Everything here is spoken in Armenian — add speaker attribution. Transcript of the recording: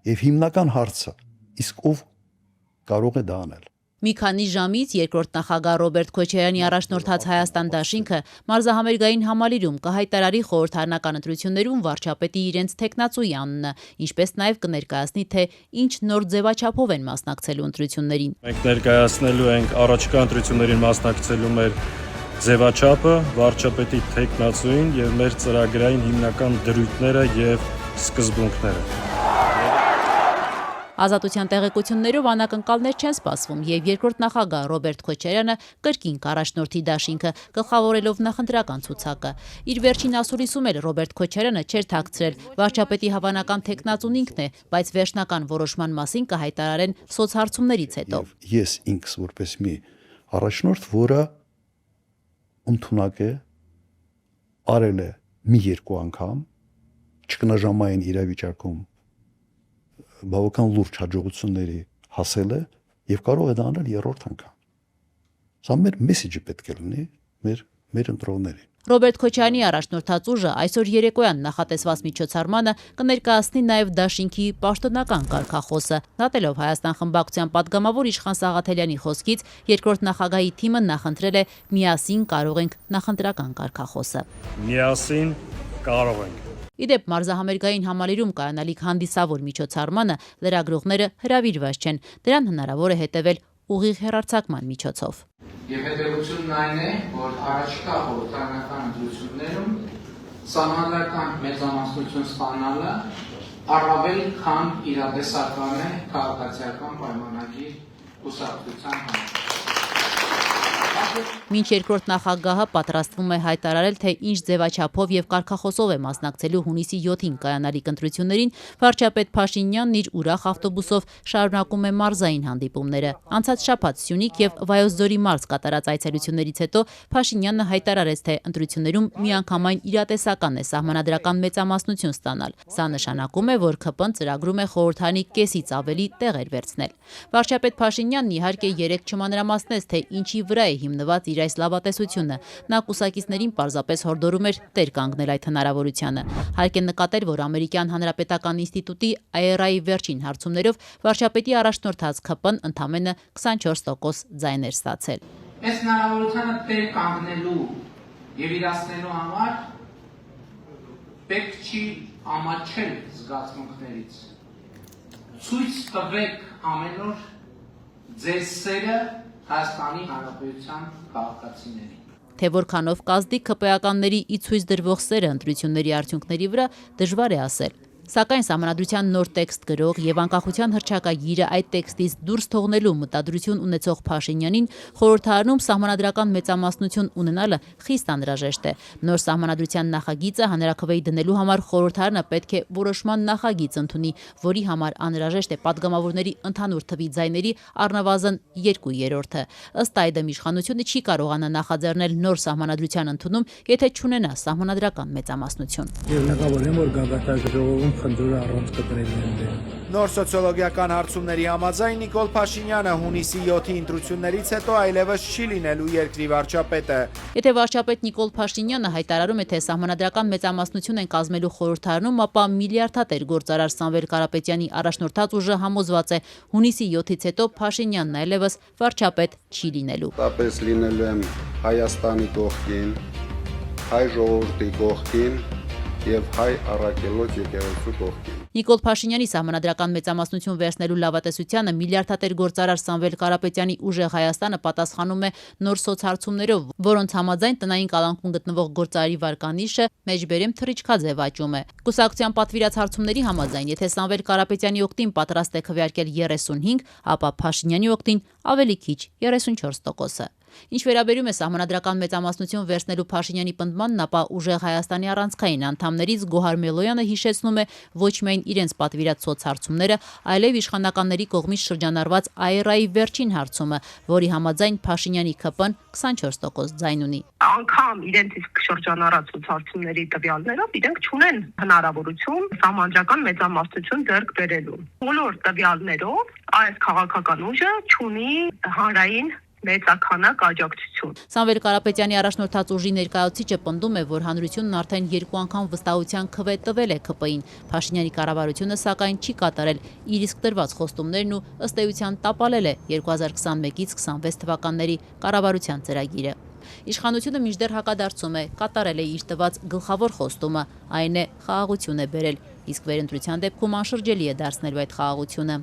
Speaker 1: Եվ հիմնական հարցը իսկ ով կարող է դա անել։
Speaker 2: Մի քանի ժամից երկրորդ նախագահ Ռոբերտ Քոչարյանի առաջնորդած Հայաստան դաշինքը մարզահամերգային համալիրում կհայտարարի խորհրդարանական ընտրություններում վարչապետի իրենց թեկնածուի անունը, ինչպես նաև կներկայացնի, թե ինչ նոր ձևաչափով են մասնակցելու ընտրություններին։
Speaker 3: Մենք ներկայացնելու ենք առաջիկա ընտրություններին մասնակցելու մեր ձևաչափը, վարչապետի թեկնածուին եւ մեր ծրագրային հիմնական դրույթները եւ սկզբունքները։
Speaker 2: Ազատության տեղեկություններով անակնկալներ չեն սպասվում եւ երկրորդ նախագահ Ռոբերտ Քոչարյանը կրկին կառաջնորդի դաշինքը, գլխավորելով նախընտրական ցուցակը։ Իր վերջին ասուլիսում էլ Ռոբերտ Քոչարյանը չէր թաքցրել վարչապետի հավանական թեկնածուն ինքն է, բայց վերջնական որոշման մասին կհայտարարեն սոցհարցումներից հետո։
Speaker 1: Ես ինքս որպես մի առաջնորդ, որը ընդունակ է, արել է մի երկու անգամ ճգնաժամային իրավիճակում բավական լուրջ հաջողությունների հասել է եւ կարող է դա անել երրորդ անգամ։ Սա մեր մեսեջը պետք է լինի մեր ընտրողներին։
Speaker 2: Ռոբերտ Քոչարյանի առաջնորդած ուժը այսօր երեկոյան նախատեսված միջոցառմանը կներկայացնի նաև դաշինքի պաշտոնական կարգախոսը։ Դատելով Հայաստան խմբակցության падգամավոր Իշխան Սաղաթելյանի խոսքից, երկրորդ նախագահի թիմը նախընտրել է «Միասին կարող ենք» նախընտրական կարգախոսը։
Speaker 3: Միասին կարող ենք։
Speaker 2: Իդեպ մարզահամերգային համալիրում կայանալիք հանդիսավոր միջոցառմանը լրագրողները հրավիրված չեն, դրան հնարավոր է հետևել ուղիղ հեռարձակման միջոցով։
Speaker 4: Եվ հետևությունն այն է, որ առաջիկա խորհրդարանական ընտրություններում սահմանադրական մեծամասնություն ստանալը առավել քան իրատեսական է քաղաքացիական պայմանագիր կուսակցության համար։
Speaker 2: Մինչ երկրորդ նախագահը պատրաստվում է հայտարարել, թե ինչ ձևաչափով եւ կարգախոսով է մասնակցելու հունիսի 7-ին կայանալիք ընտրություններին, վարչապետ Փաշինյանն իր ուրախ ավտոբուսով շարունակում է մարզային հանդիպումները։ Անցած շաբաթ Սյունիք եւ Վայոց ձորի մարզ կատարած այցելություններից հետո Փաշինյանը հայտարարեց, թե ընտրություններում միանգամայն իրատեսական է սահմանադրական մեծամասնություն ստանալ։ Սա նշանակում է, որ ՔՊ-ն ծրագրում է խորհրդարանի կեսից ավելի տեղեր վերցնել։ Վարչապետ Փաշինյանն իհարկե երեկ չմանրամասնեց, թե ինչի վրա է հիմնված իր այս լավատեսությունը։ Նա կուսակիցներին պարզապես հորդորում էր տեր կանգնել այդ հնարավորությանը։ Հարկ է նկատել, որ Ամերիկյան Հանրապետական ինստիտուտի IRI-ի վերջին հարցումներով վարչապետի առաջնորդած ՔՊ-ն ընդամենը 24% ձայներ ստացել։
Speaker 4: Այս հնարավորությանը տեր կանգնելու եւ իրացնելու համար պետք չի ամաչել զգացմունքներից։ Ցույց տվեք ամեն օր ձեր սերը Հայաստանի Հանրապետության քաղաքացիներին։
Speaker 2: Թե որքանով կազդի ՔՊ-ականների ի ցույց դրվող սերը ընտրությունների արդյունքների վրա դժվար է ասել։ Սակայն Սահմանադրության նոր տեքստ գրող եւ անկախության հռչակագիրը այդ տեքստից դուրս թողնելու մտադրություն ունեցող Փաշինյանին խորհրդարանում սահմանադրական մեծամասնություն ունենալը խիստ անհրաժեշտ է։ Նոր Սահմանադրության նախագիծը հանրաքվեի դնելու համար խորհրդարանը պետք է որոշման նախագիծ ընդունի, որի համար անհրաժեշտ է падգամավորների ընդհանուր թվի ձայների առնվազն 2/3-ը։ Ըստ այդմ իշխանությունը չի կարողանա նախաձեռնել նոր Սահմանադրության ընդունում, եթե չունենա սահմանադրական մեծամասնություն։
Speaker 5: Նոր սոցիոլոգիական հարցումների համաձայն Նիկոլ Փաշինյանը հունիսի 7-ի ընտրություններից հետո այլևս չի լինելու երկրի վարչապետը։
Speaker 2: Եթե վարչապետ Նիկոլ Փաշինյանը հայտարարում է, թե սահմանադրական մեծամասնություն են կազմելու խորհրդարանում, ապա միլիարդատեր գործարար Սամվել Կարապետյանի առաջնորդած ուժը համոզված է հունիսի 7-ից հետո Փաշինյանն այլևս վարչապետ չի լինելու։
Speaker 6: Տապես լինելու եմ Հայաստանի կողքին, հայ ժողովրդի կողքին եւ հայ առաքելոց եկեղեցու կողքին։
Speaker 2: Նիկոլ Փաշինյանի սահմանադրական մեծամասնություն վերցնելու լավատեսությանը միլիարդատեր գործարար Սամվել Կարապետյանի ուժեղ Հայաստանը պատասխանում է նոր սոցհարցումներով, որոնց համաձայն տնային կալանքում գտնվող գործարարի վարկանիշը մեջբերեմ թռիչքաձև աճում է։ Կուսակցության պատվիրած հարցումների համաձայն, եթե Սամվել Կարապետյանի օգտին պատրաստ է քվեարկել 35, ապա Փաշինյանի օգտին ավելի քիչ 34%-ը։ Ինչ վերաբերում է սահմանադրական մեծամասնություն վերցնելու Փաշինյանի պնդմանն, ապա ուժեղ Հայաստանի առանցքային անդամներից Գոհար Մելոյանը հիշեցնում է ոչ միայն իրենց պատվիրած սոցհարցումները, այլև իշխանականների կողմից շրջանառված IRI-ի վերջին հարցումը, որի համաձայն Փաշինյանի ՔՊ-ն 24% ձայն ունի։
Speaker 7: Անգամ իրենց իսկ շրջանառած սոցհարցումների տվյալներով իրենք չունեն հնարավորություն սահմանադրական մեծամասնություն ձեռք բերելու։ Բոլոր տվյալներով այս քաղաքական ուժը չունի հանրային մեծաքանակ աջակցություն։
Speaker 2: Սամվել Կարապետյանի առաջնորդած ուժի ներկայացուցիչը պնդում է, որ հանրությունն արդեն 2 անգամ վստահության քվե տվել է ՔՊ-ին։ Փաշինյանի կառավարությունը սակայն չի կատարել իր իսկ տրված խոստումներն ու ըստ էության տապալել է 2021-ից 26 թվականների կառավարության ծրագիրը։ Իշխանությունը մինչդեռ հակադարձում է, կատարել է իր տված գլխավոր խոստումը, այն է խաղաղություն է բերել, իսկ վերընտրության դեպքում անշրջելի է դարձնելու այդ խաղաղությունը։